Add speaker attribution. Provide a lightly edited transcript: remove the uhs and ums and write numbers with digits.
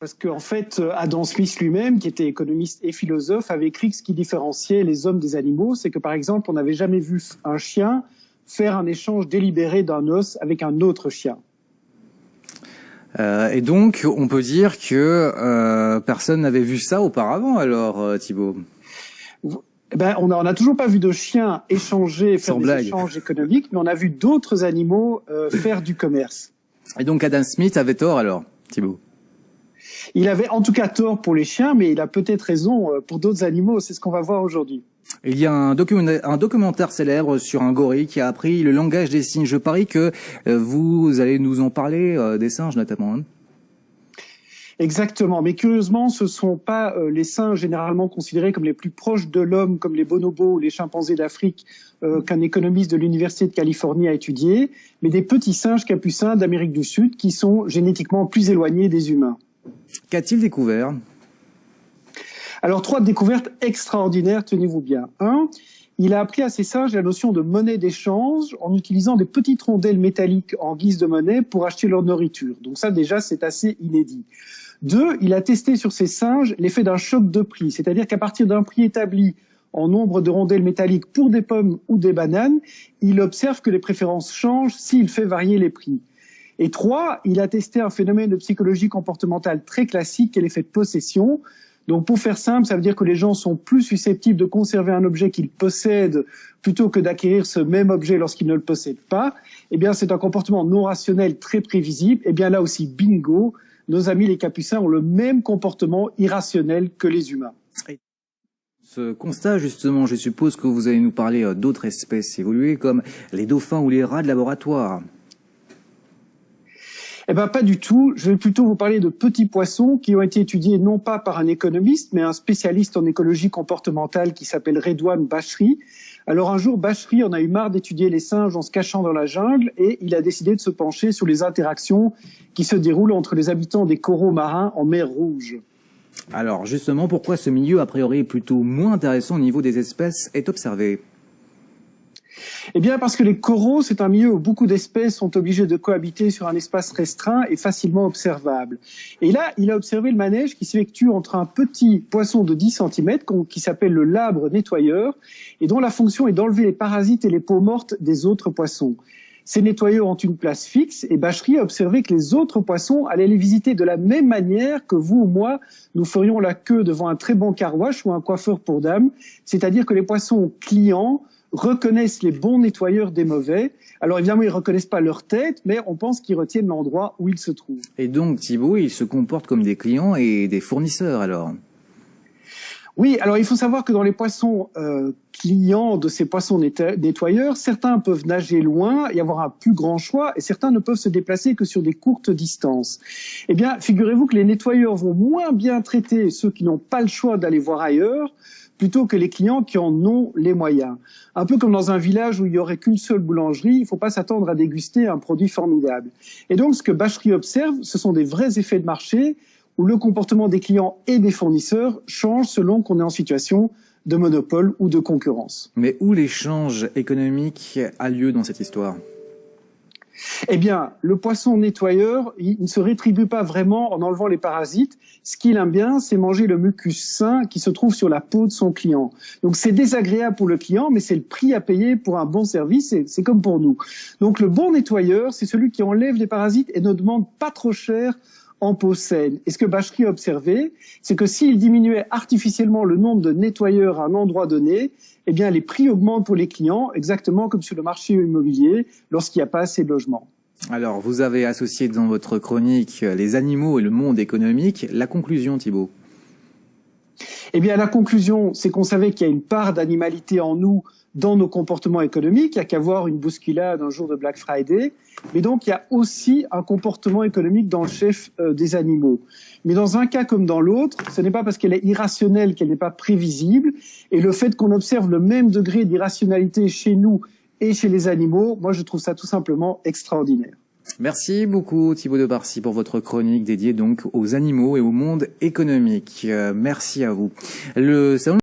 Speaker 1: Parce qu'en fait, Adam Smith lui-même, qui était économiste et philosophe, avait écrit que ce qui différenciait les hommes des animaux, c'est que par exemple, on n'avait jamais vu un chien faire un échange délibéré d'un os avec un autre chien.
Speaker 2: Et donc, on peut dire que personne n'avait vu ça auparavant, alors, Thibaut.
Speaker 1: On n'a toujours pas vu de chien échanger, faire des échanges économiques, mais on a vu d'autres animaux faire du commerce.
Speaker 2: Et donc, Adam Smith avait tort, alors, Thibaut?
Speaker 1: Il avait en tout cas tort pour les chiens, mais il a peut-être raison pour d'autres animaux. C'est ce qu'on va voir aujourd'hui.
Speaker 2: Il y a un documentaire célèbre sur un gorille qui a appris le langage des signes. Je parie que vous allez nous en parler, des singes notamment. Hein.
Speaker 1: Exactement, mais curieusement, ce ne sont pas les singes généralement considérés comme les plus proches de l'homme, comme les bonobos ou les chimpanzés d'Afrique, qu'un économiste de l'Université de Californie a étudié, mais des petits singes capucins d'Amérique du Sud qui sont génétiquement plus éloignés des humains.
Speaker 2: Qu'a-t-il découvert?
Speaker 1: Alors, 3 découvertes extraordinaires, tenez-vous bien. 1, il a appris à ses singes la notion de monnaie d'échange en utilisant des petites rondelles métalliques en guise de monnaie pour acheter leur nourriture. Donc ça, déjà, c'est assez inédit. 2, il a testé sur ses singes l'effet d'un choc de prix, c'est-à-dire qu'à partir d'un prix établi en nombre de rondelles métalliques pour des pommes ou des bananes, il observe que les préférences changent s'il fait varier les prix. Et 3, il a testé un phénomène de psychologie comportementale très classique qui est l'effet de possession. Donc pour faire simple, ça veut dire que les gens sont plus susceptibles de conserver un objet qu'ils possèdent plutôt que d'acquérir ce même objet lorsqu'ils ne le possèdent pas. Eh bien, c'est un comportement non rationnel très prévisible. Eh bien là aussi, bingo, nos amis les capucins ont le même comportement irrationnel que les humains.
Speaker 2: Ce constat, justement, je suppose que vous allez nous parler d'autres espèces évoluées comme les dauphins ou les rats de laboratoire.
Speaker 1: Eh ben pas du tout. Je vais plutôt vous parler de petits poissons qui ont été étudiés non pas par un économiste, mais un spécialiste en écologie comportementale qui s'appelle Redouane Bachri. Alors un jour, Bachri en a eu marre d'étudier les singes en se cachant dans la jungle et il a décidé de se pencher sur les interactions qui se déroulent entre les habitants des coraux marins en mer Rouge.
Speaker 2: Alors justement, pourquoi ce milieu a priori plutôt moins intéressant au niveau des espèces est observé?
Speaker 1: Eh bien, parce que les coraux, c'est un milieu où beaucoup d'espèces sont obligées de cohabiter sur un espace restreint et facilement observable. Et là, il a observé le manège qui s'effectue entre un petit poisson de 10 cm qui s'appelle le labre nettoyeur et dont la fonction est d'enlever les parasites et les peaux mortes des autres poissons. Ces nettoyeurs ont une place fixe et Bachri a observé que les autres poissons allaient les visiter de la même manière que vous ou moi, nous ferions la queue devant un très bon car wash ou un coiffeur pour dames, c'est-à-dire que les poissons clients reconnaissent les bons nettoyeurs des mauvais. Alors évidemment, ils reconnaissent pas leur tête, mais on pense qu'ils retiennent l'endroit où ils se trouvent.
Speaker 2: Et donc, Thibaut, ils se comportent comme des clients et des fournisseurs, alors?
Speaker 1: Oui, alors il faut savoir que dans les poissons clients de ces poissons nettoyeurs, certains peuvent nager loin et avoir un plus grand choix, et certains ne peuvent se déplacer que sur des courtes distances. Eh bien, figurez-vous que les nettoyeurs vont moins bien traiter ceux qui n'ont pas le choix d'aller voir ailleurs, plutôt que les clients qui en ont les moyens. Un peu comme dans un village où il n'y aurait qu'une seule boulangerie, il ne faut pas s'attendre à déguster un produit formidable. Et donc, ce que Bachri observe, ce sont des vrais effets de marché où le comportement des clients et des fournisseurs change selon qu'on est en situation de monopole ou de concurrence.
Speaker 2: Mais où l'échange économique a lieu dans cette histoire ?
Speaker 1: Eh bien, le poisson nettoyeur, il ne se rétribue pas vraiment en enlevant les parasites. Ce qu'il aime bien, c'est manger le mucus sain qui se trouve sur la peau de son client. Donc c'est désagréable pour le client, mais c'est le prix à payer pour un bon service, c'est comme pour nous. Donc le bon nettoyeur, c'est celui qui enlève les parasites et ne demande pas trop cher en peau saine. Et ce que Bachri a observé, c'est que s'il diminuait artificiellement le nombre de nettoyeurs à un endroit donné, eh bien les prix augmentent pour les clients, exactement comme sur le marché immobilier, lorsqu'il n'y a pas assez de logements.
Speaker 2: Alors, vous avez associé dans votre chronique les animaux et le monde économique. La conclusion, Thibaut?
Speaker 1: Eh bien, la conclusion, c'est qu'on savait qu'il y a une part d'animalité en nous dans nos comportements économiques. Il n'y a qu'à voir une bousculade un jour de Black Friday. Mais donc, il y a aussi un comportement économique dans le chef des animaux. Mais dans un cas comme dans l'autre, ce n'est pas parce qu'elle est irrationnelle qu'elle n'est pas prévisible. Et le fait qu'on observe le même degré d'irrationalité chez nous et chez les animaux, moi, je trouve ça tout simplement extraordinaire.
Speaker 2: Merci beaucoup Thibaut de Barcy pour votre chronique dédiée donc aux animaux et au monde économique. Merci à vous. Le salon